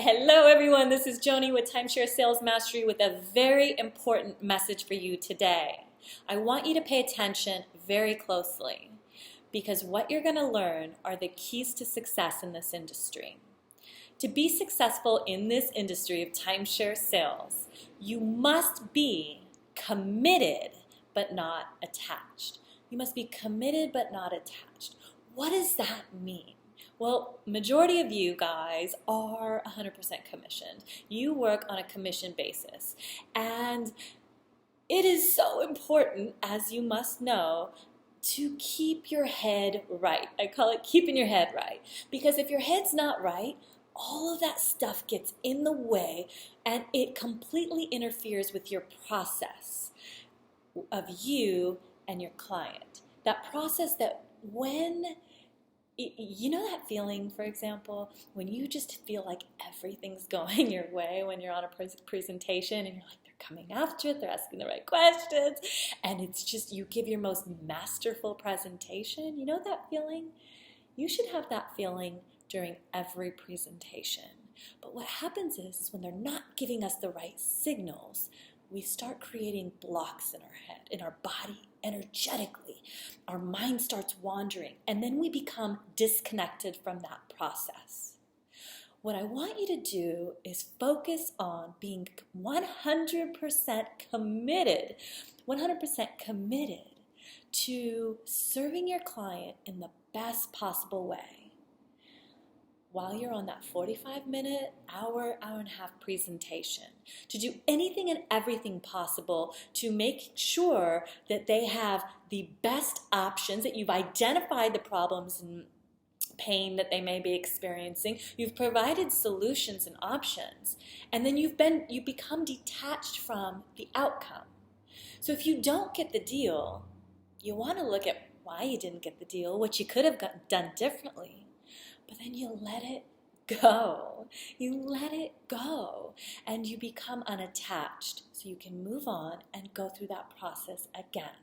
Hello everyone, this is Joni with Timeshare Sales Mastery with a very important message for you today. I want you to pay attention very closely because what you're going to learn are the keys to success in this industry. To be successful in this industry of timeshare sales, you must be committed but not attached. You must be committed but not attached. What does that mean? Well, majority of you guys are 100% commissioned. You work on a commission basis. And it is so important, as you must know, to keep your head right. I call it keeping your head right. Because if your head's not right, all of that stuff gets in the way and it completely interferes with your process of you and your client. That process that when you know that feeling, for example, when you just feel like everything's going your way when you're on a presentation and you're like, they're coming after it, they're asking the right questions, and it's just you give your most masterful presentation. You know that feeling? You should have that feeling during every presentation. But what happens is when they're not giving us the right signals, we start creating blocks in our head, in our body, energetically. Our mind starts wandering, and then we become disconnected from that process. What I want you to do is focus on being 100% committed, 100% committed to serving your client in the best possible way while you're on that 45-minute, hour and a half presentation, to do anything and everything possible to make sure that they have the best options, that you've identified the problems and pain that they may be experiencing, you've provided solutions and options, and then you become detached from the outcome. So if you don't get the deal, you want to look at why you didn't get the deal, what you could have done differently. But then you let it go. You let it go. And you become unattached so you can move on and go through that process again.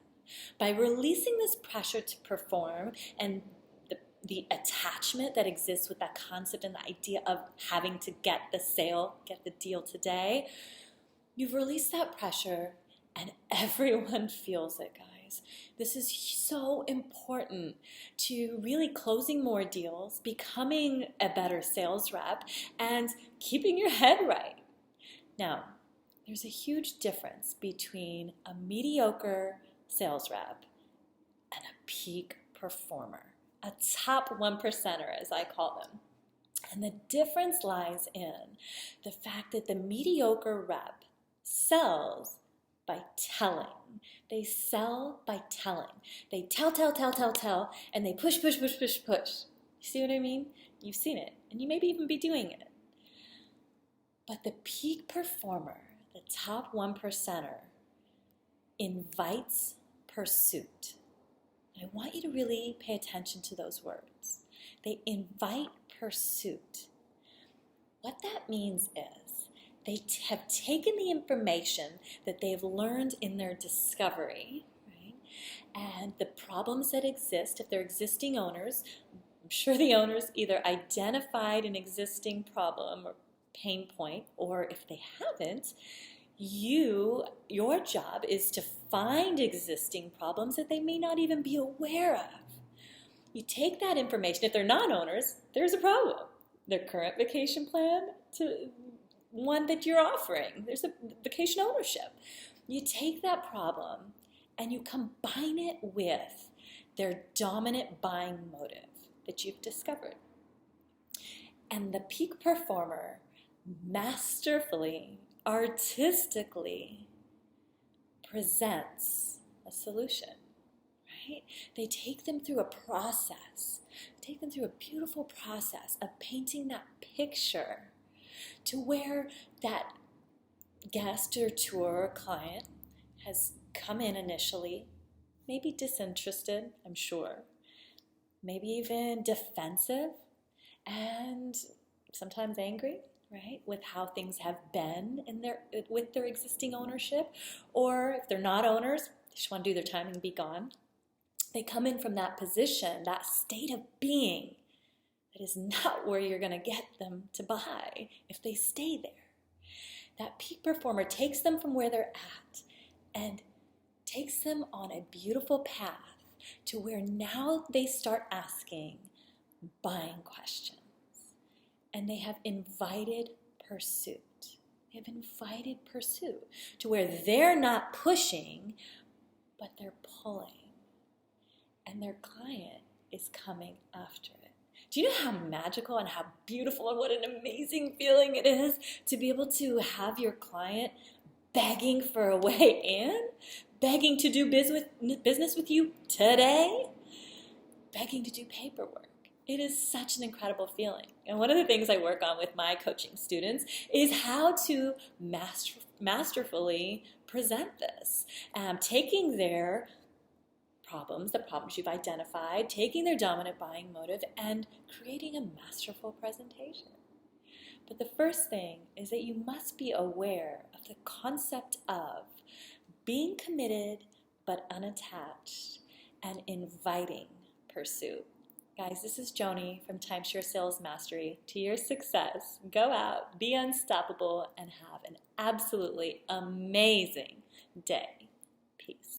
By releasing this pressure to perform and the attachment that exists with that concept and the idea of having to get the sale, get the deal today, you've released that pressure and everyone feels it, guys. This is so important to really closing more deals, becoming a better sales rep, and keeping your head right. Now, there's a huge difference between a mediocre sales rep and a peak performer, a top 1%er, as I call them. And the difference lies in the fact that the mediocre rep sells by telling. They sell by telling. They tell, and they push. You see what I mean? You've seen it, and you maybe even be doing it. But the peak performer, the top 1%er, invites pursuit. I want you to really pay attention to those words. They invite pursuit. What that means is they have taken the information that they've learned in their discovery, right? And the problems that exist, if they're existing owners, I'm sure the owners either identified an existing problem or pain point, or if they haven't, your job is to find existing problems that they may not even be aware of. You take that information. If they're non-owners, there's a problem. Their current vacation plan to one that you're offering. There's a vacation ownership. You take that problem and you combine it with their dominant buying motive that you've discovered. And the peak performer masterfully, artistically presents a solution, right? They take them through a process, take them through a beautiful process of painting that picture to where that guest or tour or client has come in initially, maybe disinterested, I'm sure, maybe even defensive, and sometimes angry, right, with how things have been with their existing ownership, or if they're not owners, they just want to do their time and be gone. They come in from that position, that state of being That is not where you're going to get them to buy if they stay there. That peak performer takes them from where they're at and takes them on a beautiful path to where now they start asking buying questions. And they have invited pursuit. They have invited pursuit to where they're not pushing, but they're pulling. And their client is coming after it. Do you know how magical and how beautiful and what an amazing feeling it is to be able to have your client begging for a way in? Begging to do business with you today? Begging to do paperwork. It is such an incredible feeling. And one of the things I work on with my coaching students is how to masterfully present this. Taking their problems, the problems you've identified, taking their dominant buying motive, and creating a masterful presentation. But the first thing is that you must be aware of the concept of being committed but unattached and inviting pursuit. Guys, this is Joni from Timeshare Sales Mastery. To your success, go out, be unstoppable, and have an absolutely amazing day. Peace.